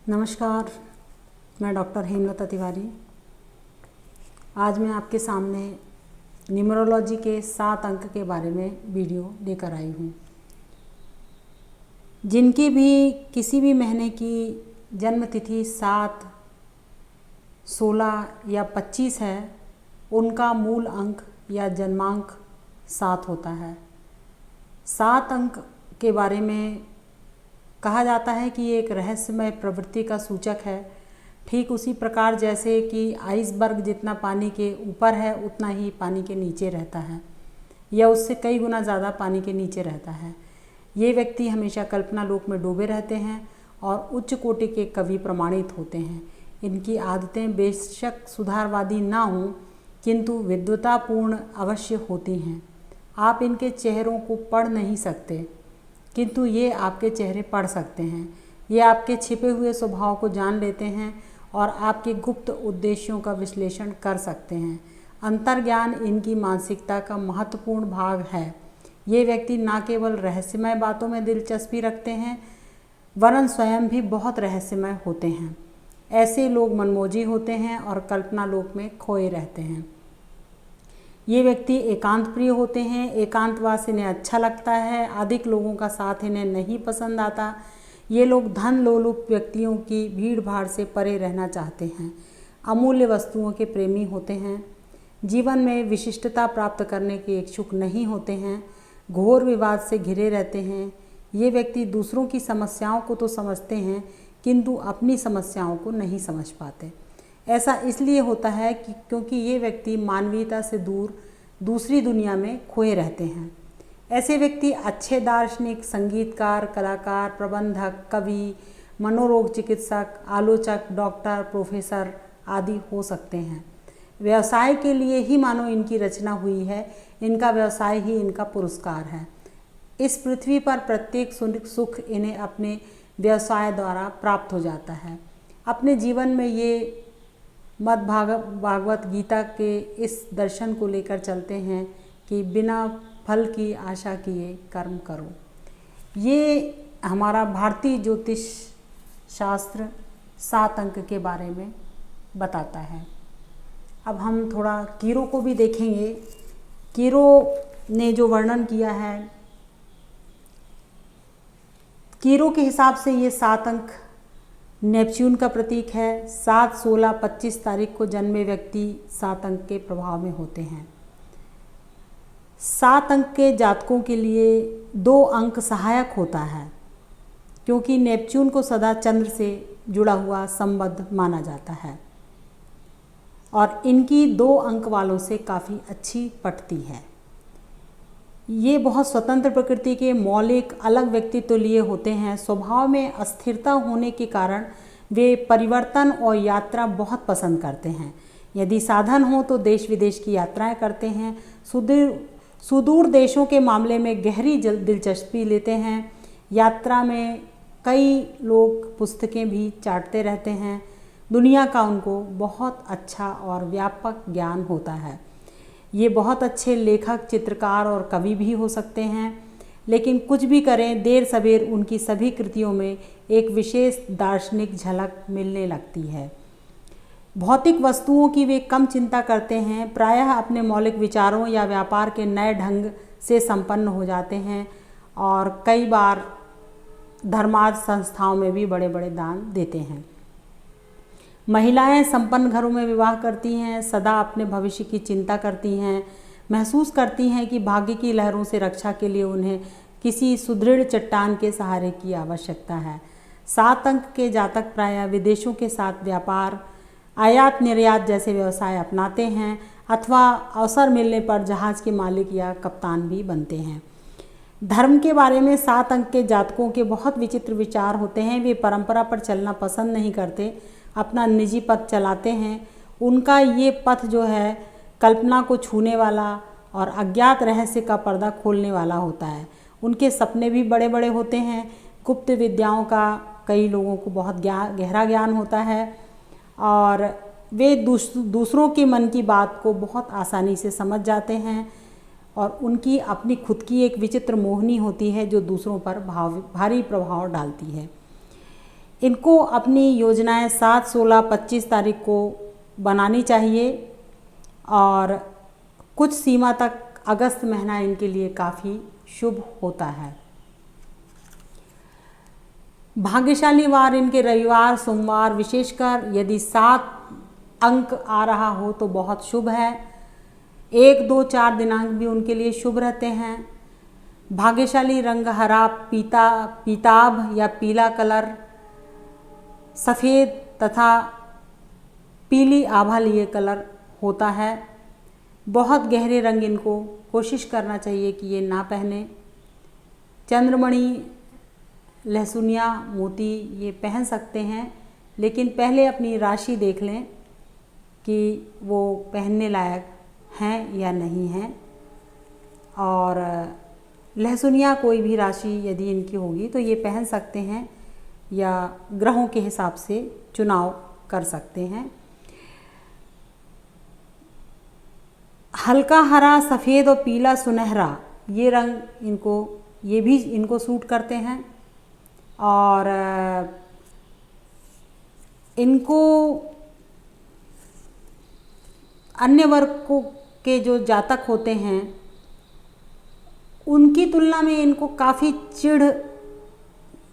नमस्कार, मैं डॉक्टर हेमलता तिवारी। आज मैं आपके सामने न्यूमरोलॉजी के 7 अंक के बारे में वीडियो लेकर आई हूँ। जिनकी भी किसी भी महीने की जन्म तिथि 7, 16 या 25 है, उनका मूल अंक या जन्मांक 7 होता है। 7 अंक के बारे में कहा जाता है कि ये एक रहस्यमय प्रवृत्ति का सूचक है। ठीक उसी प्रकार जैसे कि आइसबर्ग जितना पानी के ऊपर है उतना ही पानी के नीचे रहता है, या उससे कई गुना ज़्यादा पानी के नीचे रहता है। ये व्यक्ति हमेशा कल्पना लोक में डूबे रहते हैं और उच्च कोटि के कवि प्रमाणित होते हैं। इनकी आदतें बेशक सुधारवादी ना हों, किंतु विद्वतापूर्ण अवश्य होती हैं। आप इनके चेहरों को पढ़ नहीं सकते, किंतु ये आपके चेहरे पढ़ सकते हैं। ये आपके छिपे हुए स्वभाव को जान लेते हैं और आपके गुप्त उद्देश्यों का विश्लेषण कर सकते हैं। अंतर्ज्ञान इनकी मानसिकता का महत्वपूर्ण भाग है। ये व्यक्ति न केवल रहस्यमय बातों में दिलचस्पी रखते हैं, वरन स्वयं भी बहुत रहस्यमय होते हैं। ऐसे लोग मनमोजी होते हैं और कल्पना लोक में खोए रहते हैं। ये व्यक्ति एकांत प्रिय होते हैं। एकांतवास इन्हें अच्छा लगता है। अधिक लोगों का साथ इन्हें नहीं पसंद आता। ये लोग धन लोलुप व्यक्तियों की भीड़ भाड़ से परे रहना चाहते हैं। अमूल्य वस्तुओं के प्रेमी होते हैं। जीवन में विशिष्टता प्राप्त करने के इच्छुक नहीं होते हैं। घोर विवाद से घिरे रहते हैं। ये व्यक्ति दूसरों की समस्याओं को तो समझते हैं, किंतु अपनी समस्याओं को नहीं समझ पाते। ऐसा इसलिए होता है क्योंकि ये व्यक्ति मानवीयता से दूर दूसरी दुनिया में खोए रहते हैं। ऐसे व्यक्ति अच्छे दार्शनिक, संगीतकार, कलाकार, प्रबंधक, कवि, मनोरोग चिकित्सक, आलोचक, डॉक्टर, प्रोफेसर आदि हो सकते हैं। व्यवसाय के लिए ही मानो इनकी रचना हुई है। इनका व्यवसाय ही इनका पुरस्कार है। इस पृथ्वी पर प्रत्येक सुख इन्हें अपने व्यवसाय द्वारा प्राप्त हो जाता है। अपने जीवन में ये भागवत गीता के इस दर्शन को लेकर चलते हैं कि बिना फल की आशा किए कर्म करो। ये हमारा भारतीय ज्योतिष शास्त्र 7 अंक के बारे में बताता है। अब हम थोड़ा कीरो को भी देखेंगे। कीरो ने जो वर्णन किया है, कीरो के हिसाब से ये 7 अंक नेपच्यून का प्रतीक है। 7, 16, 25 तारीख को जन्मे व्यक्ति 7 अंक के प्रभाव में होते हैं। 7 अंक के जातकों के लिए 2 अंक सहायक होता है, क्योंकि नेपच्यून को सदा चंद्र से जुड़ा हुआ संबद्ध माना जाता है और इनकी 2 अंक वालों से काफ़ी अच्छी पटती है। ये बहुत स्वतंत्र प्रकृति के मौलिक अलग व्यक्तित्व लिए होते हैं। स्वभाव में अस्थिरता होने के कारण वे परिवर्तन और यात्रा बहुत पसंद करते हैं। यदि साधन हो तो देश विदेश की यात्राएं करते हैं। सुदूर देशों के मामले में गहरी दिलचस्पी लेते हैं। यात्रा में कई लोग पुस्तकें भी चाटते रहते हैं। दुनिया का उनको बहुत अच्छा और व्यापक ज्ञान होता है। ये बहुत अच्छे लेखक, चित्रकार और कवि भी हो सकते हैं, लेकिन कुछ भी करें, देर सवेर उनकी सभी कृतियों में एक विशेष दार्शनिक झलक मिलने लगती है। भौतिक वस्तुओं की वे कम चिंता करते हैं। प्रायः अपने मौलिक विचारों या व्यापार के नए ढंग से संपन्न हो जाते हैं और कई बार धर्मार्थ संस्थाओं में भी बड़े बड़े दान देते हैं। महिलाएं संपन्न घरों में विवाह करती हैं, सदा अपने भविष्य की चिंता करती हैं, महसूस करती हैं कि भाग्य की लहरों से रक्षा के लिए उन्हें किसी सुदृढ़ चट्टान के सहारे की आवश्यकता है। 7 अंक के जातक प्रायः विदेशों के साथ व्यापार, आयात निर्यात जैसे व्यवसाय अपनाते हैं अथवा अवसर मिलने पर जहाज़ के मालिक या कप्तान भी बनते हैं। धर्म के बारे में 7 अंक के जातकों के बहुत विचित्र विचार होते हैं। वे परंपरा पर चलना पसंद नहीं करते, अपना निजी पथ चलाते हैं। उनका ये पथ जो है कल्पना को छूने वाला और अज्ञात रहस्य का पर्दा खोलने वाला होता है। उनके सपने भी बड़े बड़े होते हैं। गुप्त विद्याओं का कई लोगों को बहुत गहरा ज्ञान होता है और वे दूसरों के मन की बात को बहुत आसानी से समझ जाते हैं और उनकी अपनी खुद की एक विचित्र मोहनी होती है जो दूसरों पर भारी प्रभाव डालती है। इनको अपनी योजनाएं 7, 16, 25 तारीख को बनानी चाहिए और कुछ सीमा तक अगस्त महीना इनके लिए काफ़ी शुभ होता है। भाग्यशाली वार इनके रविवार, सोमवार, विशेषकर यदि 7 अंक आ रहा हो तो बहुत शुभ है। 1, 2, 4 दिनांक भी उनके लिए शुभ रहते हैं। भाग्यशाली रंग हरा, पीताभ या पीला कलर, सफ़ेद तथा पीली आभा लिए कलर होता है। बहुत गहरे रंग इनको कोशिश करना चाहिए कि ये ना पहने। चंद्रमणि, लहसुनिया, मोती ये पहन सकते हैं, लेकिन पहले अपनी राशि देख लें कि वो पहनने लायक हैं या नहीं हैं। और लहसुनिया कोई भी राशि यदि इनकी होगी तो ये पहन सकते हैं या ग्रहों के हिसाब से चुनाव कर सकते हैं। हल्का हरा, सफ़ेद और पीला सुनहरा ये रंग इनको सूट करते हैं। और इनको अन्य वर्ग के जो जातक होते हैं उनकी तुलना में इनको काफ़ी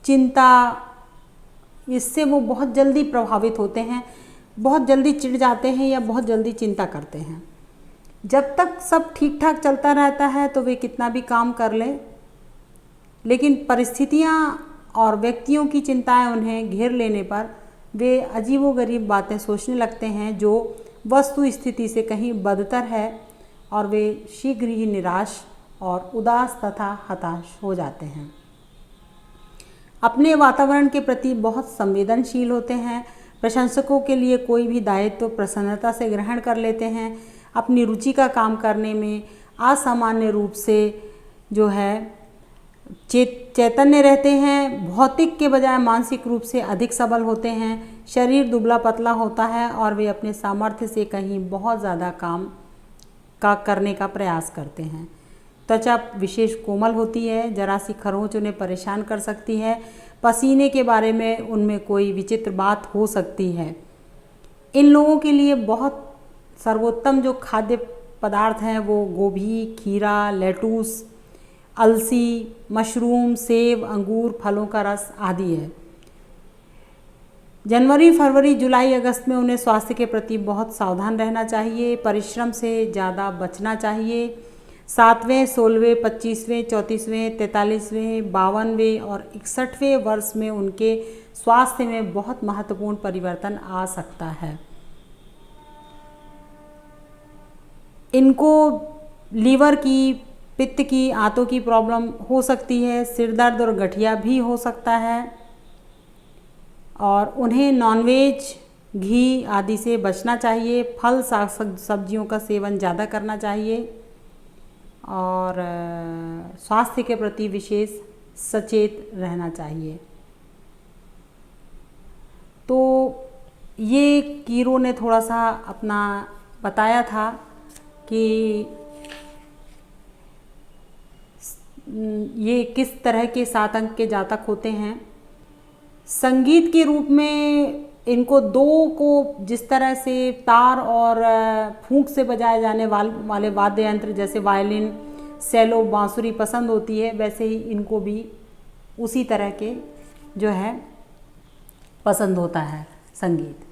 चिंता, इससे वो बहुत जल्दी प्रभावित होते हैं, बहुत जल्दी चिढ़ जाते हैं या बहुत जल्दी चिंता करते हैं। जब तक सब ठीक ठाक चलता रहता है तो वे कितना भी काम कर लें, लेकिन परिस्थितियाँ और व्यक्तियों की चिंताएं उन्हें घेर लेने पर वे अजीबोगरीब बातें सोचने लगते हैं जो वस्तु स्थिति से कहीं बदतर है और वे शीघ्र ही निराश और उदास तथा हताश हो जाते हैं। अपने वातावरण के प्रति बहुत संवेदनशील होते हैं। प्रशंसकों के लिए कोई भी दायित्व प्रसन्नता से ग्रहण कर लेते हैं। अपनी रुचि का काम करने में असामान्य रूप से जो है चैतन्य रहते हैं। भौतिक के बजाय मानसिक रूप से अधिक सबल होते हैं। शरीर दुबला पतला होता है और वे अपने सामर्थ्य से कहीं बहुत ज़्यादा काम करने का प्रयास करते हैं। त्वचा विशेष कोमल होती है, जरा सी खरोंच उन्हें परेशान कर सकती है। पसीने के बारे में उनमें कोई विचित्र बात हो सकती है। इन लोगों के लिए बहुत सर्वोत्तम जो खाद्य पदार्थ हैं वो गोभी, खीरा, लेटूस, अलसी, मशरूम, सेब, अंगूर, फलों का रस आदि है। जनवरी, फरवरी, जुलाई, अगस्त में उन्हें स्वास्थ्य के प्रति बहुत सावधान रहना चाहिए। परिश्रम से ज़्यादा बचना चाहिए। 7वें, 16वें, 25वें, 34वें, 43वें, 52वें और 61वें वर्ष में उनके स्वास्थ्य में बहुत महत्वपूर्ण परिवर्तन आ सकता है। इनको लीवर की, पित्त की, आंतों की प्रॉब्लम हो सकती है। सिर दर्द और गठिया भी हो सकता है। और उन्हें नॉनवेज, घी आदि से बचना चाहिए। फल, साग सब्जियों का सेवन ज़्यादा करना चाहिए और स्वास्थ्य के प्रति विशेष सचेत रहना चाहिए। तो ये कीरो ने थोड़ा सा अपना बताया था कि ये किस तरह के 7 अंक के जातक होते हैं। संगीत के रूप में इनको 2 को जिस तरह से तार और फूंक से बजाए जाने वाले वाद्य यंत्र जैसे वायलिन, सेलो, बांसुरी पसंद होती है, वैसे ही इनको भी उसी तरह के जो है पसंद होता है संगीत।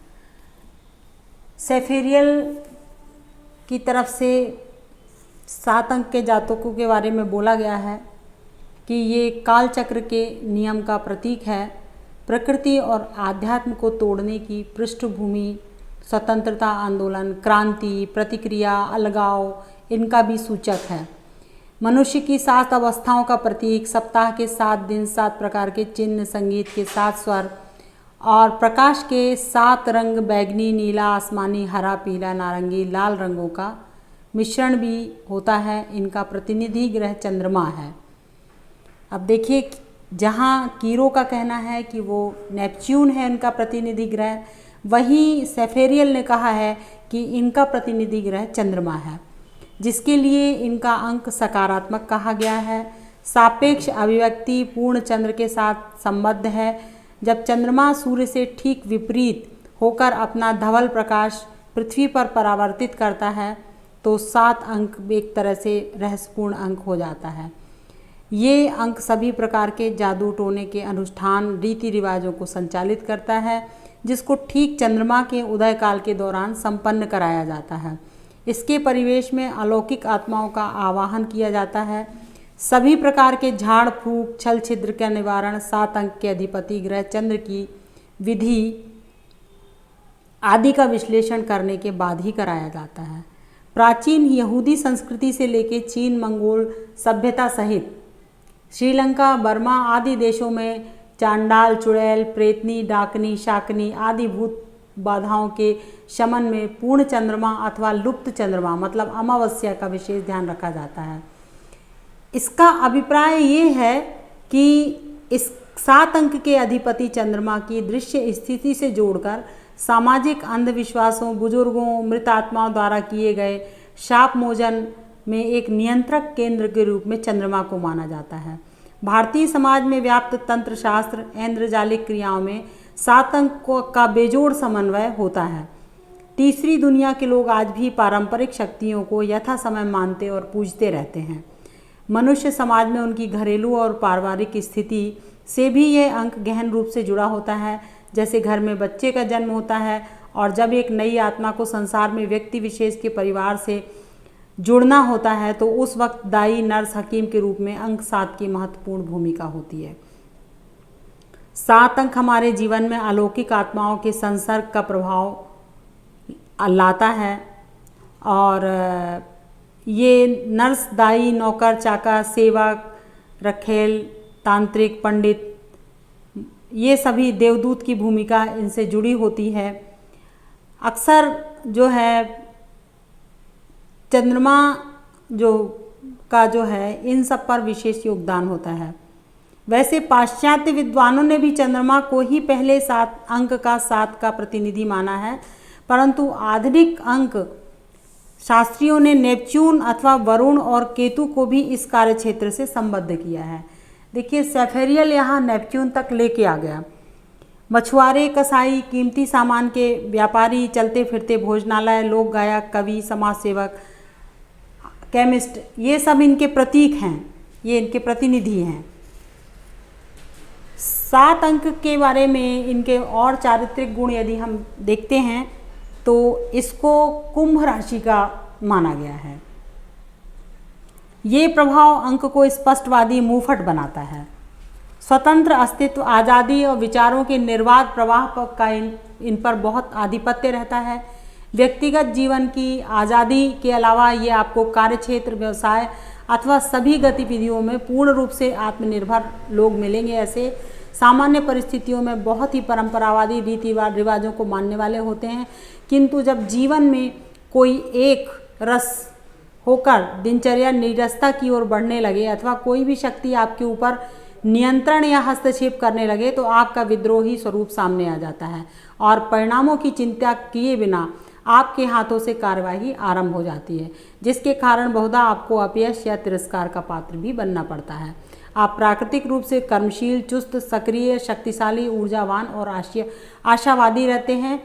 सेफेरियल की तरफ से 7 अंक के जातकों के बारे में बोला गया है कि ये काल चक्र के नियम का प्रतीक है। प्रकृति और आध्यात्म को तोड़ने की पृष्ठभूमि, स्वतंत्रता आंदोलन, क्रांति, प्रतिक्रिया, अलगाव इनका भी सूचक है। मनुष्य की 7 अवस्थाओं का प्रतीक, सप्ताह के 7 दिन, 7 प्रकार के चिन्ह, संगीत के 7 स्वर और प्रकाश के 7 रंग, बैगनी, नीला, आसमानी, हरा, पीला, नारंगी, लाल रंगों का मिश्रण भी होता है। इनका प्रतिनिधि ग्रह चंद्रमा है। अब देखिए, जहाँ कीरो का कहना है कि वो नेपच्यून है इनका प्रतिनिधि ग्रह, वहीं सेफेरियल ने कहा है कि इनका प्रतिनिधि ग्रह चंद्रमा है, जिसके लिए इनका अंक सकारात्मक कहा गया है। सापेक्ष अभिव्यक्ति पूर्ण चंद्र के साथ संबद्ध है। जब चंद्रमा सूर्य से ठीक विपरीत होकर अपना धवल प्रकाश पृथ्वी पर परावर्तित करता है तो 7 अंक एक तरह से रहस्यपूर्ण अंक हो जाता है। ये अंक सभी प्रकार के जादू टोने के अनुष्ठान रीति रिवाजों को संचालित करता है, जिसको ठीक चंद्रमा के उदय काल के दौरान संपन्न कराया जाता है। इसके परिवेश में अलौकिक आत्माओं का आवाहन किया जाता है। सभी प्रकार के झाड़ फूक छल छिद्र का निवारण 7 अंक के अधिपति ग्रह चंद्र की विधि आदि का विश्लेषण करने के बाद ही कराया जाता है। प्राचीन यहूदी संस्कृति से लेकर चीन मंगोल सभ्यता सहित श्रीलंका बर्मा आदि देशों में चांडाल चुड़ैल प्रेतनी डाकनी शाकनी आदि भूत बाधाओं के शमन में पूर्ण चंद्रमा अथवा लुप्त चंद्रमा मतलब अमावस्या का विशेष ध्यान रखा जाता है। इसका अभिप्राय ये है कि इस 7 अंक के अधिपति चंद्रमा की दृश्य स्थिति से जोड़कर सामाजिक अंधविश्वासों बुजुर्गों मृत आत्माओं द्वारा किए गए शाप मोचन में एक नियंत्रक केंद्र के रूप में चंद्रमा को माना जाता है। भारतीय समाज में व्याप्त तंत्र शास्त्र ऐन्द्रजालिक क्रियाओं में 7 अंकों का बेजोड़ समन्वय होता है। तीसरी दुनिया के लोग आज भी पारंपरिक शक्तियों को यथा समय मानते और पूजते रहते हैं। मनुष्य समाज में उनकी घरेलू और पारिवारिक स्थिति से भी यह अंक गहन रूप से जुड़ा होता है। जैसे घर में बच्चे का जन्म होता है और जब एक नई आत्मा को संसार में व्यक्ति विशेष के परिवार से जुड़ना होता है तो उस वक्त दाई नर्स हकीम के रूप में अंक 7 की महत्वपूर्ण भूमिका होती है। 7 अंक हमारे जीवन में अलौकिक आत्माओं के संसर्ग का प्रभाव लाता है और ये नर्स दाई नौकर चाकर सेवक रखेल तांत्रिक पंडित ये सभी देवदूत की भूमिका इनसे जुड़ी होती है। अक्सर जो है चंद्रमा जो है इन सब पर विशेष योगदान होता है। वैसे पाश्चात्य विद्वानों ने भी चंद्रमा को ही पहले 7 अंक का 7 का प्रतिनिधि माना है, परंतु आधुनिक अंक शास्त्रियों ने नेपच्यून अथवा वरुण और केतु को भी इस कार्य क्षेत्र से संबद्ध किया है। देखिए सेफेरियल यहाँ नेपच्यून तक लेके आ गया। मछुआरे कसाई कीमती सामान के व्यापारी चलते फिरते भोजनालय लोक गायक कवि समाज सेवक केमिस्ट ये सब इनके प्रतीक हैं, ये इनके प्रतिनिधि हैं। 7 अंक के बारे में इनके और चारित्रिक गुण यदि हम देखते हैं तो इसको कुंभ राशि का माना गया है। ये प्रभाव अंक को स्पष्टवादी मुंहफट बनाता है। स्वतंत्र अस्तित्व आज़ादी और विचारों के निर्बाध प्रवाह का इन पर बहुत आधिपत्य रहता है। व्यक्तिगत जीवन की आज़ादी के अलावा ये आपको कार्यक्षेत्र व्यवसाय अथवा सभी गतिविधियों में पूर्ण रूप से आत्मनिर्भर लोग मिलेंगे। ऐसे सामान्य परिस्थितियों में बहुत ही परंपरावादी रीति रिवाजों को मानने वाले होते हैं, किंतु जब जीवन में कोई एक रस होकर दिनचर्या नीरसता की ओर बढ़ने लगे अथवा कोई भी शक्ति आपके ऊपर नियंत्रण या हस्तक्षेप करने लगे तो आपका विद्रोही स्वरूप सामने आ जाता है और परिणामों की चिंता किए बिना आपके हाथों से कार्यवाही आरंभ हो जाती है, जिसके कारण बहुधा आपको अपयश या तिरस्कार का पात्र भी बनना पड़ता है। आप प्राकृतिक रूप से कर्मशील चुस्त सक्रिय शक्तिशाली ऊर्जावान और आशावादी रहते हैं।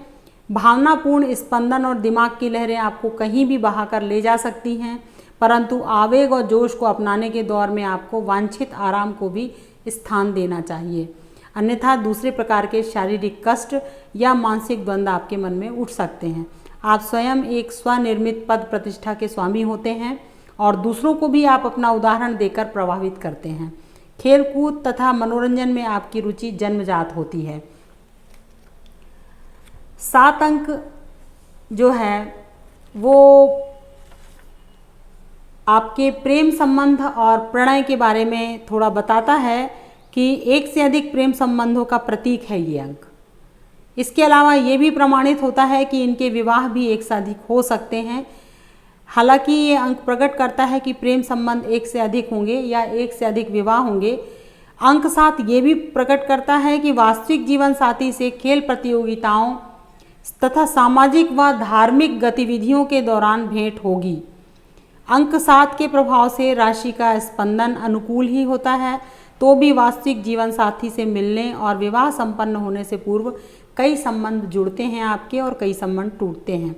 भावनापूर्ण स्पंदन और दिमाग की लहरें आपको कहीं भी बहाकर ले जा सकती हैं, परंतु आवेग और जोश को अपनाने के दौर में आपको वांछित आराम को भी स्थान देना चाहिए, अन्यथा दूसरे प्रकार के शारीरिक कष्ट या मानसिक द्वंद्व आपके मन में उठ सकते हैं। आप स्वयं एक स्वनिर्मित पद प्रतिष्ठा के स्वामी होते हैं और दूसरों को भी आप अपना उदाहरण देकर प्रभावित करते हैं। खेलकूद तथा मनोरंजन में आपकी रुचि जन्मजात होती है। 7 अंक जो है वो आपके प्रेम संबंध और प्रणय के बारे में थोड़ा बताता है कि एक से अधिक प्रेम संबंधों का प्रतीक है ये अंक। इसके अलावा ये भी प्रमाणित होता है कि इनके विवाह भी एक से अधिक हो सकते हैं। हालांकि ये अंक प्रकट करता है कि प्रेम संबंध एक से अधिक होंगे या एक से अधिक विवाह होंगे। अंक 7 ये भी प्रकट करता है कि वास्तविक जीवन साथी से खेल प्रतियोगिताओं तथा सामाजिक व धार्मिक गतिविधियों के दौरान भेंट होगी। अंक 7 के प्रभाव से राशि का स्पंदन अनुकूल ही होता है तो भी वास्तविक जीवन साथी से मिलने और विवाह संपन्न होने से पूर्व कई संबंध जुड़ते हैं आपके और कई संबंध टूटते हैं।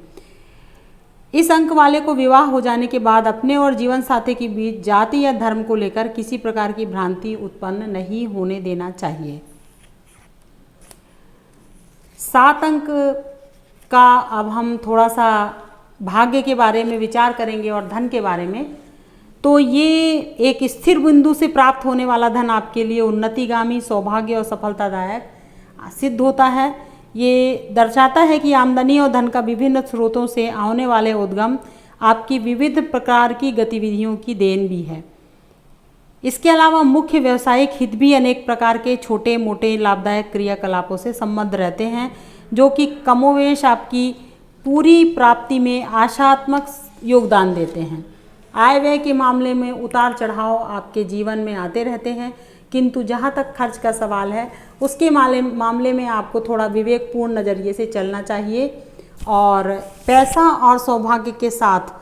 इस अंक वाले को विवाह हो जाने के बाद अपने और जीवन साथी के बीच जाति या धर्म को लेकर किसी प्रकार की भ्रांति उत्पन्न नहीं होने देना चाहिए। 7 अंक का अब हम थोड़ा सा भाग्य के बारे में विचार करेंगे और धन के बारे में। तो ये एक स्थिर बिंदु से प्राप्त होने वाला धन आपके लिए उन्नतिगामी, सौभाग्य और सफलतादायक सिद्ध होता है। ये दर्शाता है कि आमदनी और धन का विभिन्न स्रोतों से आने वाले उद्गम आपकी विविध प्रकार की गतिविधियों की देन भी है। इसके अलावा मुख्य व्यावसायिक हित भी अनेक प्रकार के छोटे मोटे लाभदायक क्रियाकलापों से संबद्ध रहते हैं, जो कि कमोवेश आपकी पूरी प्राप्ति में आशात्मक योगदान देते हैं। आय व्यय के मामले में उतार चढ़ाव आपके जीवन में आते रहते हैं, किंतु जहाँ तक खर्च का सवाल है उसके मामले में आपको थोड़ा विवेकपूर्ण नज़रिए से चलना चाहिए और पैसा और सौभाग्य के साथ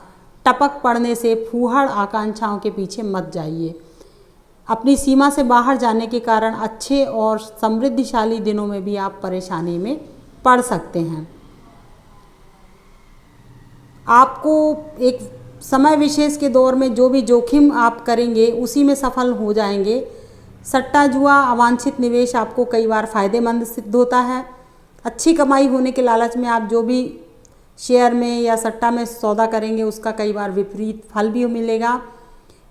टपक पड़ने से फूहड़ आकांक्षाओं के पीछे मत जाइए। अपनी सीमा से बाहर जाने के कारण अच्छे और समृद्धिशाली दिनों में भी आप परेशानी में पड़ सकते हैं। आपको एक समय विशेष के दौर में जो भी जोखिम आप करेंगे उसी में सफल हो जाएंगे। सट्टा जुआ अवांछित निवेश आपको कई बार फ़ायदेमंद सिद्ध होता है। अच्छी कमाई होने के लालच में आप जो भी शेयर में या सट्टा में सौदा करेंगे उसका कई बार विपरीत फल भी मिलेगा।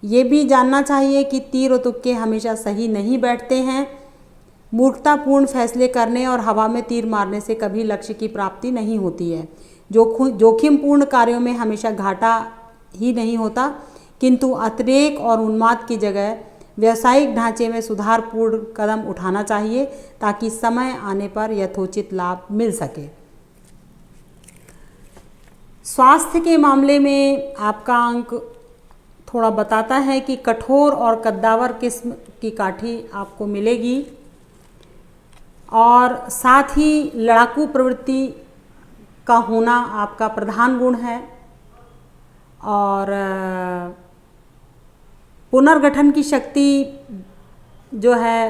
ये भी जानना चाहिए कि तीर और तुक्के हमेशा सही नहीं बैठते हैं। मूर्खतापूर्ण फैसले करने और हवा में तीर मारने से कभी लक्ष्य की प्राप्ति नहीं होती है। जोखिमपूर्ण कार्यों में हमेशा घाटा ही नहीं होता, किंतु अतिरेक और उन्माद की जगह व्यावसायिक ढांचे में सुधारपूर्ण कदम उठाना चाहिए ताकि समय आने पर यथोचित लाभ मिल सके। स्वास्थ्य के मामले में आपका अंक थोड़ा बताता है कि कठोर और कद्दावर किस्म की काठी आपको मिलेगी और साथ ही लड़ाकू प्रवृत्ति का होना आपका प्रधान गुण है और पुनर्गठन की शक्ति जो है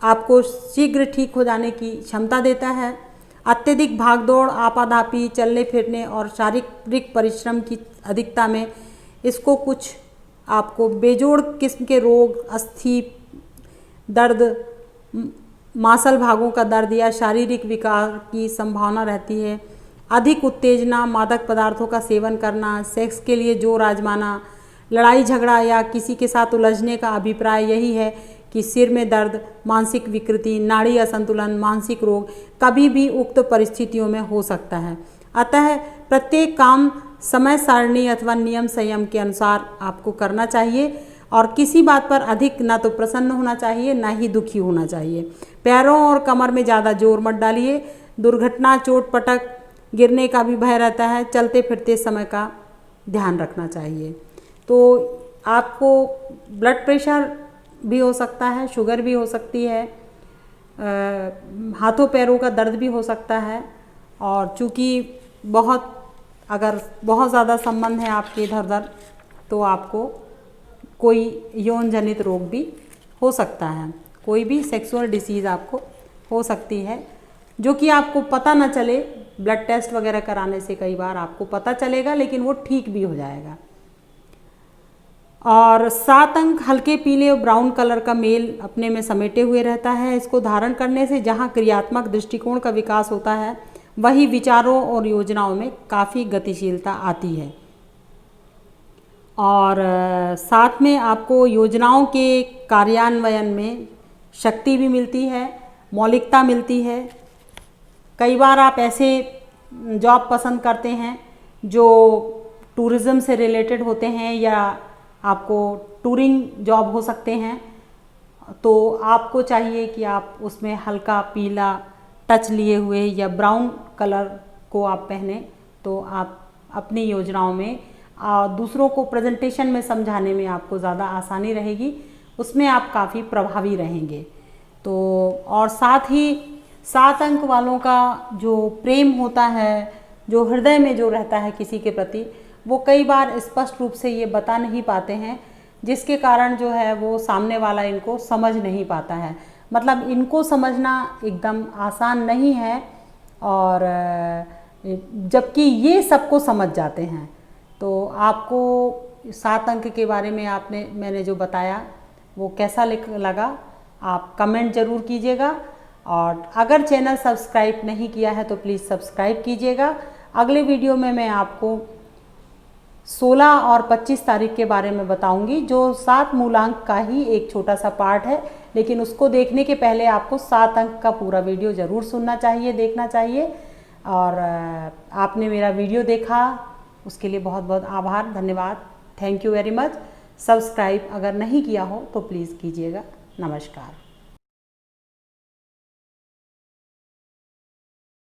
आपको शीघ्र ठीक हो जाने की क्षमता देता है। अत्यधिक भागदौड़, आपाधापी, चलने फिरने और शारीरिक परिश्रम की अधिकता में इसको कुछ आपको बेजोड़ किस्म के रोग, अस्थि दर्द, मांसल भागों का दर्द या शारीरिक विकार की संभावना रहती है। अधिक उत्तेजना, मादक पदार्थों का सेवन करना, सेक्स के लिए जोर आजमाना, लड़ाई झगड़ा या किसी के साथ उलझने का अभिप्राय यही है कि सिर में दर्द, मानसिक विकृति, नाड़ी असंतुलन, मानसिक रोग कभी भी उक्त परिस्थितियों में हो सकता है। अतः प्रत्येक काम समय सारणी अथवा नियम संयम के अनुसार आपको करना चाहिए और किसी बात पर अधिक ना तो प्रसन्न होना चाहिए ना ही दुखी होना चाहिए। पैरों और कमर में ज़्यादा जोर मत डालिए। दुर्घटना, चोट पटक, गिरने का भी भय रहता है। चलते फिरते समय का ध्यान रखना चाहिए। तो आपको ब्लड प्रेशर भी हो सकता है, शुगर भी हो सकती है, हाथों पैरों का दर्द भी हो सकता है और चूँकि अगर बहुत ज़्यादा संबंध है आपके इधर उधर तो आपको कोई यौन जनित रोग भी हो सकता है। कोई भी सेक्सुअल डिसीज़ आपको हो सकती है जो कि आपको पता न चले। ब्लड टेस्ट वगैरह कराने से कई बार आपको पता चलेगा, लेकिन वो ठीक भी हो जाएगा। और 7 अंक हल्के पीले और ब्राउन कलर का मेल अपने में समेटे हुए रहता है। इसको धारण करने से जहाँ क्रियात्मक दृष्टिकोण का विकास होता है वही विचारों और योजनाओं में काफ़ी गतिशीलता आती है और साथ में आपको योजनाओं के कार्यान्वयन में शक्ति भी मिलती है, मौलिकता मिलती है। कई बार आप ऐसे जॉब पसंद करते हैं जो टूरिज़्म से रिलेटेड होते हैं या आपको टूरिंग जॉब हो सकते हैं, तो आपको चाहिए कि आप उसमें हल्का पीला टच लिए हुए या ब्राउन कलर को आप पहने, तो आप अपनी योजनाओं में दूसरों को प्रेजेंटेशन में समझाने में आपको ज़्यादा आसानी रहेगी, उसमें आप काफ़ी प्रभावी रहेंगे। तो और साथ ही 7 अंक वालों का जो प्रेम होता है, जो हृदय में जो रहता है किसी के प्रति, वो कई बार स्पष्ट रूप से ये बता नहीं पाते हैं, जिसके कारण जो है वो सामने वाला इनको समझ नहीं पाता है। मतलब इनको समझना एकदम आसान नहीं है, और जबकि ये सबको समझ जाते हैं। तो आपको 7 अंक के बारे में मैंने जो बताया वो कैसा लगा, आप कमेंट ज़रूर कीजिएगा। और अगर चैनल सब्सक्राइब नहीं किया है तो प्लीज़ सब्सक्राइब कीजिएगा। अगले वीडियो में मैं आपको 16 और 25 तारीख के बारे में बताऊंगी, जो 7 मूलांक का ही एक छोटा सा पार्ट है, लेकिन उसको देखने के पहले आपको 7 अंक का पूरा वीडियो ज़रूर सुनना चाहिए, देखना चाहिए। और आपने मेरा वीडियो देखा उसके लिए बहुत बहुत आभार, धन्यवाद, thank you very much. Subscribe अगर नहीं किया हो तो प्लीज़ कीजिएगा। नमस्कार।